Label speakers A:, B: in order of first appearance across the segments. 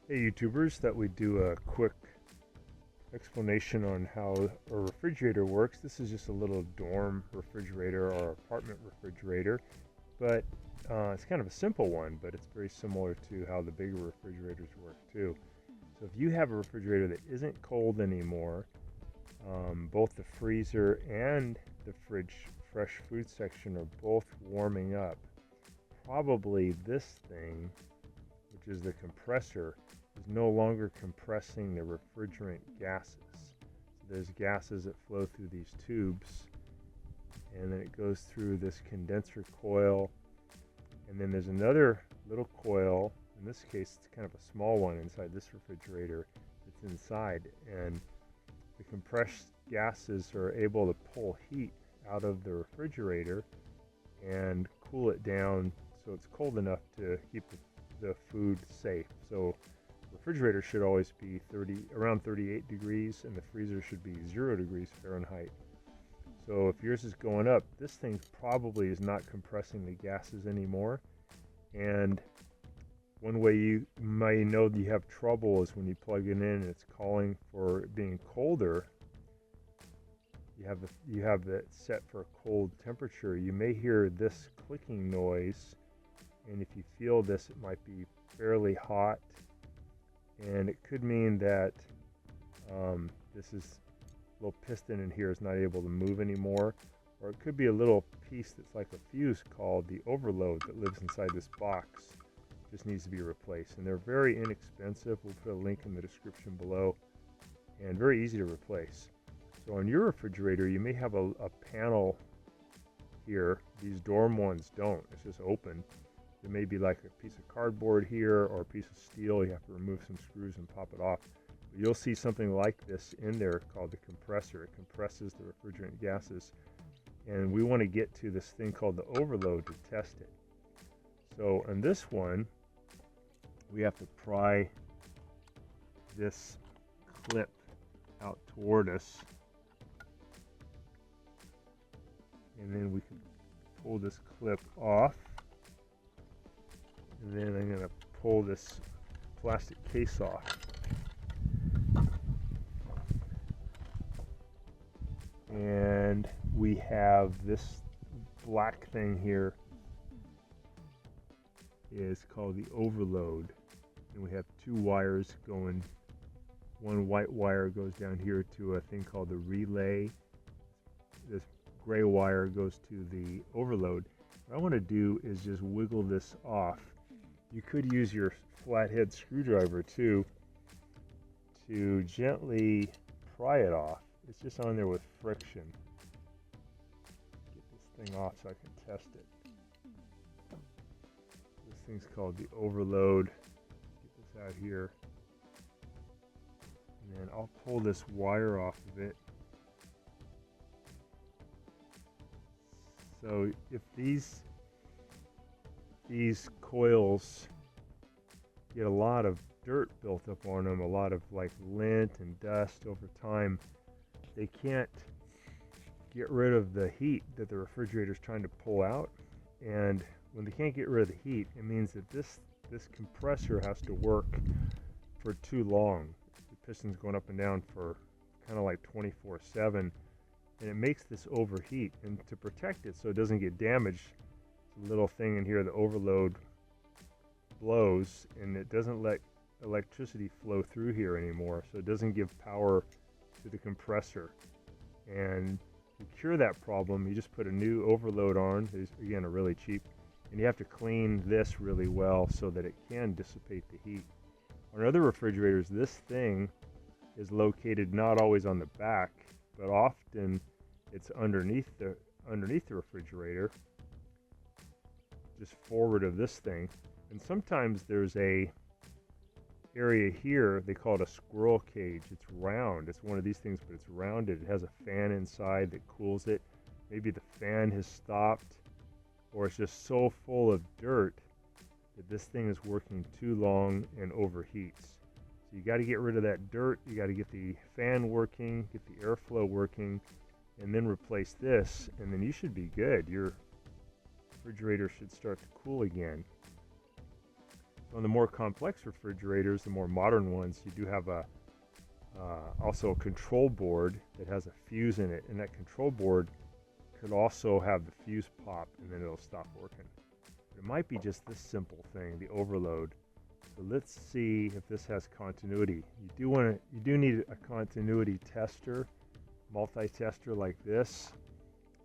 A: Hey YouTubers, thought we'd do a quick explanation on how a refrigerator works. This is just a little dorm refrigerator or apartment refrigerator, but it's kind of a simple one, but it's very similar to how the bigger refrigerators work too. So if you have a refrigerator that isn't cold anymore, both the freezer and the fresh food section are both warming up. Probably this thing, which is the compressor, is no longer compressing the refrigerant gases. So there's gases that flow through these tubes, and then it goes through this condenser coil, and then there's another little coil. In this case, it's kind of a small one inside this refrigerator that's inside, and the compressed gases are able to pull heat out of the refrigerator and cool it down so it's cold enough to keep the food safe. So the refrigerator should always be around 38 degrees, and the freezer should be 0 degrees Fahrenheit. So if yours is going up, this thing probably is not compressing the gases anymore. And one way you might know that you have trouble is when you plug it in and it's calling for it being colder. You have that set for a cold temperature. You may hear this clicking noise, and if you feel this, it might be fairly hot, and it could mean that this little piston in here is not able to move anymore, or it could be a little piece that's like a fuse called the overload that lives inside this box. Just needs to be replaced, and they're very inexpensive. We'll put a link in the description below, and very easy to replace. So on your refrigerator, you may have a panel here. These dorm ones don't. It's just open. There may be like a piece of cardboard here or a piece of steel. You have to remove some screws and pop it off. But you'll see something like this in there called the compressor. It compresses the refrigerant gases, and we want to get to this thing called the overload to test it. So on this one, we have to pry this clip out toward us, and then we can pull this clip off, and then I'm going to pull this plastic case off. And we have this black thing here is called the overload, and we have two wires going. One white wire goes down here to a thing called the relay. This gray wire goes to the overload. What I want to do is just wiggle this off. You could use your flathead screwdriver too to gently pry it off. It's just on there with friction. Get this thing off so I can test it. This thing's called the overload. Get this out here. And then I'll pull this wire off of it. So if these coils get a lot of dirt built up on them, a lot of like lint and dust over time, they can't get rid of the heat that the refrigerator is trying to pull out. And when they can't get rid of the heat, it means that this compressor has to work for too long. The piston's going up and down for kind of like 24/7, and it makes this overheat. And to protect it so it doesn't get damaged, the little thing in here, the overload, blows, and it doesn't let electricity flow through here anymore, so it doesn't give power to the compressor. And to cure that problem, you just put a new overload on. These again are really cheap, and you have to clean this really well so that it can dissipate the heat. On other refrigerators, this thing is located not always on the back, but often it's underneath the refrigerator, just forward of this thing. And sometimes there's a area here, they call it a squirrel cage. It's round. It's one of these things, but it's rounded. It has a fan inside that cools it. Maybe the fan has stopped, or it's just so full of dirt that this thing is working too long and overheats. So you got to get rid of that dirt. You got to get the fan working, get the airflow working, and then replace this, and then you should be good. Your refrigerator should start to cool again. On the more complex refrigerators, the more modern ones, you do have a also a control board that has a fuse in it, and that control board could also have the fuse pop and then it'll stop working. But it might be just this simple thing, the overload. So let's see if this has continuity. You do need a continuity tester, multi-tester like this.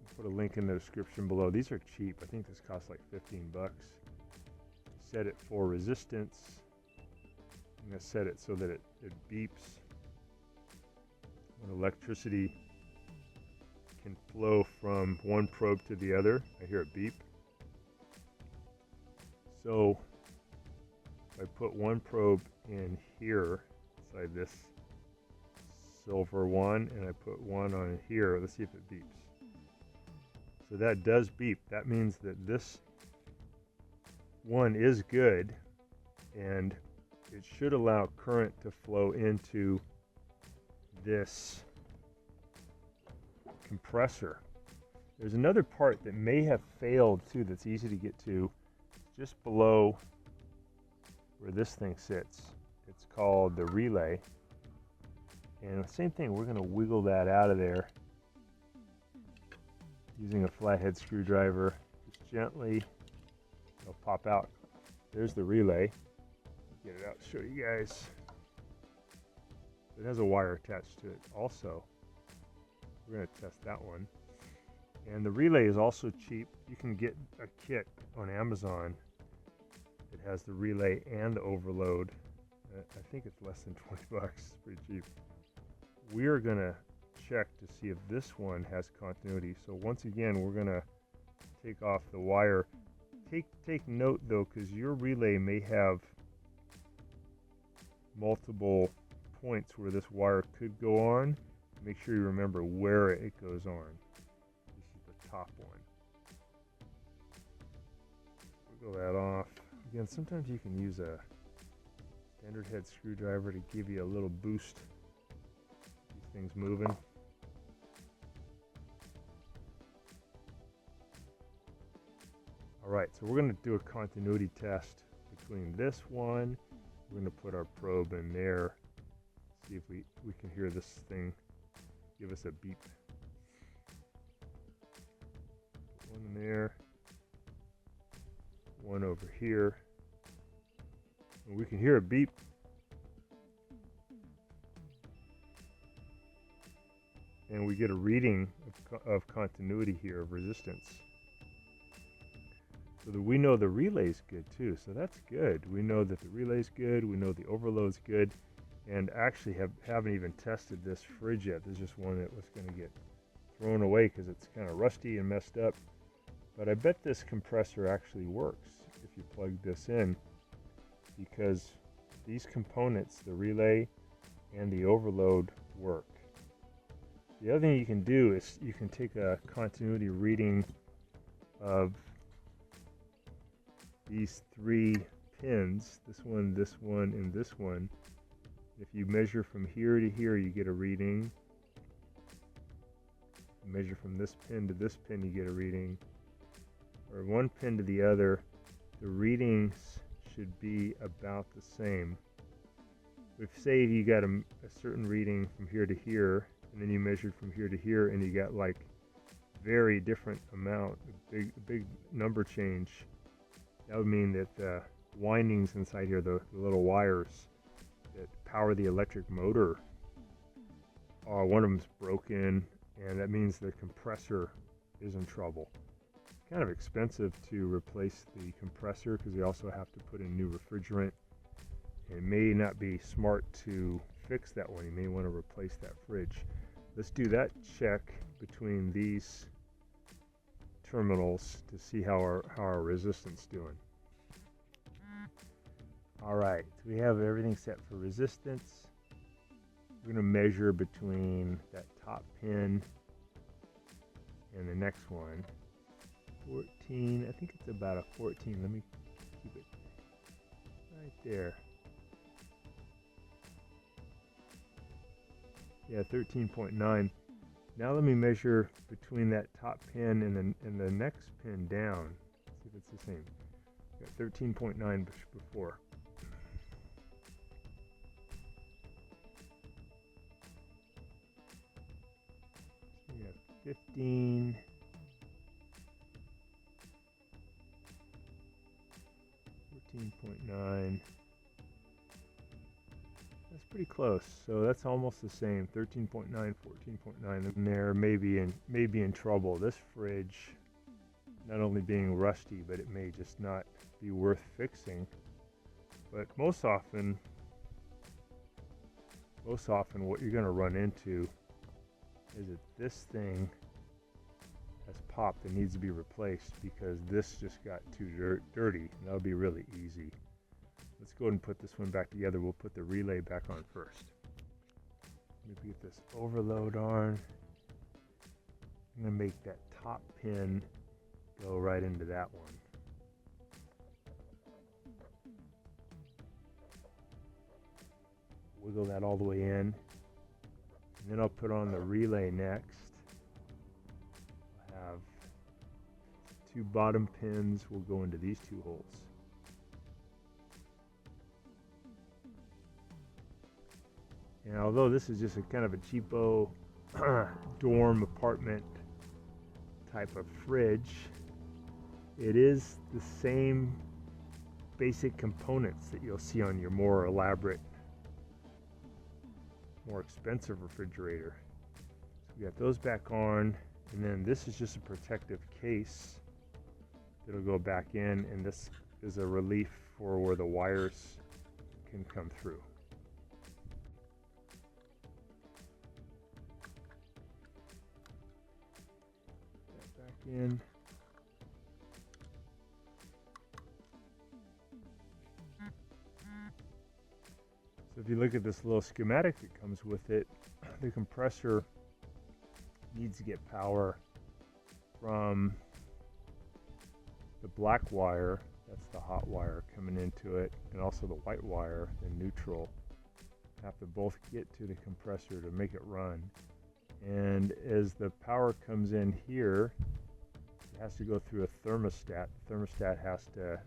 A: I'll put a link in the description below. These are cheap. I think this costs like 15 bucks. Set it for resistance. I'm going to set it so that it beeps when electricity can flow from one probe to the other. I hear it beep. So if I put one probe in here inside this silver one, and I put one on here, let's see if it beeps. So that does beep. That means that this one is good, and it should allow current to flow into this compressor. There's another part that may have failed too that's easy to get to, just below where this thing sits. It's called the relay, and the same thing, we're going to wiggle that out of there using a flathead screwdriver. Just gently, it'll pop out. There's the relay. Get it out to show you guys. It has a wire attached to it also. We're going to test that one. And the relay is also cheap. You can get a kit on Amazon. It has the relay and the overload. I think it's less than 20 bucks. It's pretty cheap. We're going to check to see if this one has continuity. So once again, we're going to take off the wire. Take note though, because your relay may have multiple points where this wire could go on. Make sure you remember where it goes on. This is the top one. Wiggle that off. Again, sometimes you can use a standard head screwdriver to give you a little boost. These things moving. Alright, so we're going to do a continuity test between this one. We're going to put our probe in there. See if we can hear this thing give us a beep. Put one in there. One over here. And we can hear a beep. And we get a reading of continuity here, of resistance. So that we know the relay's good too, so that's good. We know that the relay's good, we know the overload's good, and actually haven't even tested this fridge yet. This is just one that was going to get thrown away because it's kind of rusty and messed up. But I bet this compressor actually works if you plug this in, because these components, the relay and the overload, work. The other thing you can do is you can take a continuity reading of these three pins, this one, and this one. If you measure from here to here, you get a reading. Measure from this pin to this pin, you get a reading. Or one pin to the other, the readings should be about the same. If say you got a certain reading from here to here, and then you measured from here to here, and you got like very different amount, a big number change, that would mean that the windings inside here, the little wires that power the electric motor, one of them's broken, and that means the compressor is in trouble. Kind of expensive to replace the compressor because you also have to put in new refrigerant. It may not be smart to fix that one. You may want to replace that fridge. Let's do that check between these terminals to see how our resistance doing. All right, so we have everything set for resistance. We're going to measure between that top pin and the next one. 14, I think it's about a 14. Let me keep it right there. Yeah, 13.9. Now let me measure between that top pin and the next pin down. See if it's the same. Got 13.9 before. 15. .9. That's pretty close. So that's almost the same. 13.9, 14.9. And there may be in trouble. This fridge, not only being rusty, but it may just not be worth fixing. But most often what you're going to run into is that this thing has popped and needs to be replaced because this just got too dirty, and that'll be really easy. Let's go ahead and put this one back together. We'll put the relay back on first. Let me get this overload on. I'm going to make that top pin go right into that one. Wiggle that all the way in. And then I'll put on the relay next. I'll have 2 bottom pins will go into these 2 holes. And although this is just a kind of a cheapo dorm apartment type of fridge, it is the same basic components that you'll see on your more elaborate, more expensive refrigerator. So we got those back on, and then this is just a protective case that'll go back in, and this is a relief for where the wires can come through. That back in. So if you look at this little schematic that comes with it, the compressor needs to get power from the black wire, that's the hot wire coming into it, and also the white wire, the neutral, have to both get to the compressor to make it run. And as the power comes in here, it has to go through a thermostat. The thermostat has to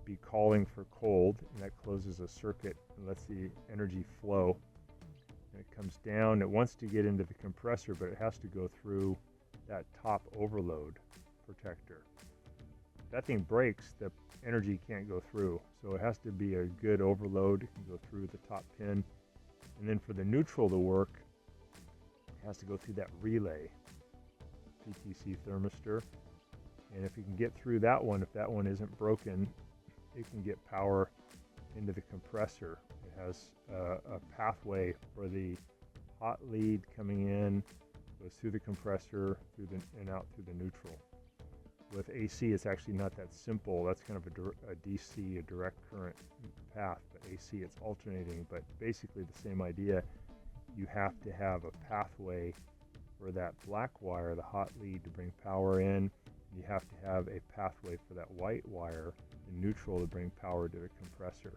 A: be calling for cold, and that closes a circuit and lets the energy flow. And it comes down, it wants to get into the compressor, but it has to go through that top overload protector. If that thing breaks, the energy can't go through, so it has to be a good overload. It can go through the top pin, and then for the neutral to work, it has to go through that relay PTC thermistor. And if you can get through that one, if that one isn't broken, it can get power into the compressor. It has a pathway for the hot lead coming in, goes through the compressor, and out through the neutral. With AC, it's actually not that simple. That's kind of a DC, a direct current path, but AC, it's alternating. But basically the same idea. You have to have a pathway for that black wire, the hot lead, to bring power in. You have to have a pathway for that white wire, the neutral, to bring power to the compressor.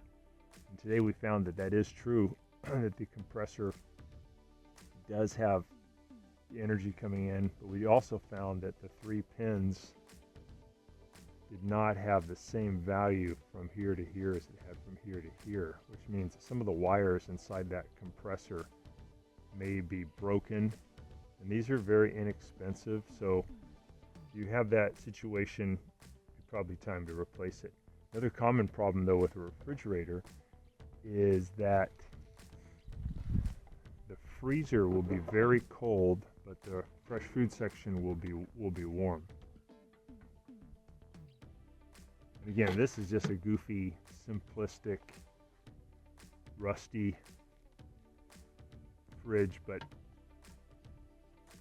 A: And today we found that that is true, that the compressor does have the energy coming in, but we also found that the 3 pins did not have the same value from here to here as it had from here to here, which means some of the wires inside that compressor may be broken, and these are very inexpensive, so if you have that situation, it's probably time to replace it. Another common problem though with a refrigerator is that the freezer will be very cold, but the fresh food section will be warm. And again, this is just a goofy, simplistic, rusty fridge, but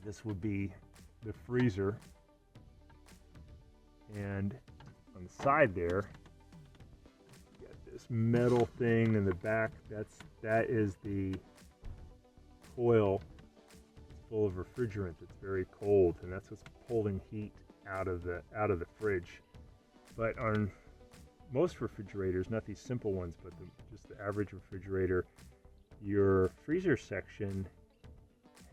A: this would be the freezer, and on the side there you got this metal thing in the back. That is the coil full of refrigerant that's very cold, and that's what's pulling heat out of the fridge. But on most refrigerators, not these simple ones, but just the average refrigerator, your freezer section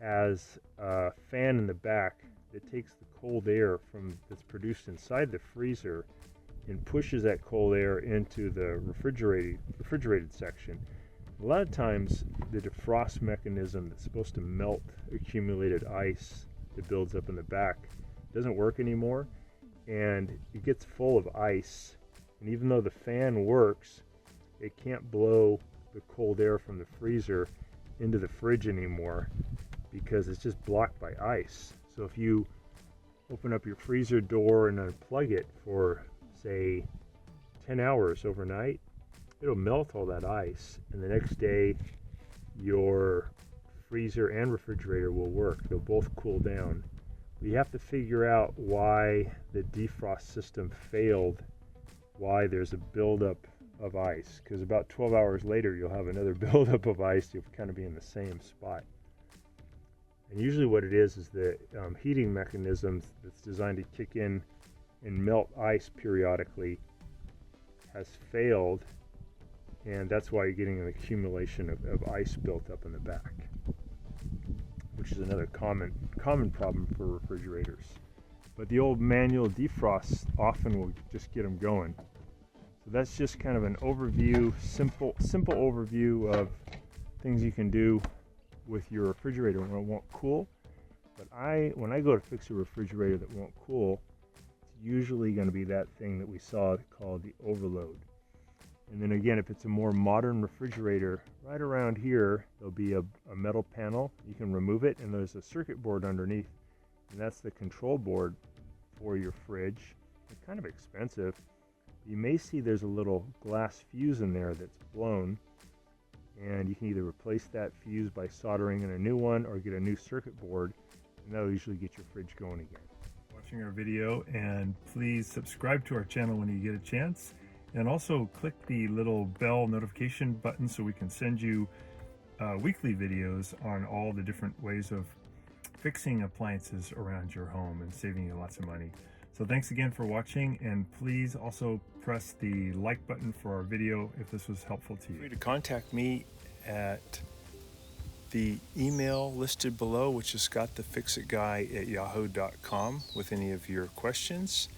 A: has a fan in the back that takes the cold air that's produced inside the freezer and pushes that cold air into the refrigerated section. A lot of times the defrost mechanism that's supposed to melt accumulated ice that builds up in the back. It doesn't work anymore, and it gets full of ice. And even though the fan works, it can't blow the cold air from the freezer into the fridge anymore because it's just blocked by ice. So if you open up your freezer door and unplug it for, say, 10 hours overnight, it'll melt all that ice, and the next day your freezer and refrigerator will work. They'll both cool down. We have to figure out why the defrost system failed, why there's a buildup of ice, because about 12 hours later you'll have another buildup of ice. You'll kind of be in the same spot. And usually what it is the heating mechanism that's designed to kick in and melt ice periodically has failed, and that's why you're getting an accumulation of ice built up in the back, which is another common problem for refrigerators. But the old manual defrost often will just get them going. So that's just kind of an overview, simple overview of things you can do with your refrigerator when it won't cool. But when I go to fix a refrigerator that won't cool, it's usually going to be that thing that we saw called the overload. And then again, if it's a more modern refrigerator, right around here there'll be a metal panel. You can remove it, and there's a circuit board underneath, and that's the control board for your fridge. It's kind of expensive. You may see there's a little glass fuse in there that's blown, and you can either replace that fuse by soldering in a new one or get a new circuit board, and that'll usually get your fridge going again. Watching our video, and please subscribe to our channel when you get a chance, and also click the little bell notification button so we can send you weekly videos on all the different ways of fixing appliances around your home and saving you lots of money. So thanks again for watching, and please also press the like button for our video if this was helpful to you. Feel free to contact me at the email listed below, which is scottthefixitguy@yahoo.com, with any of your questions.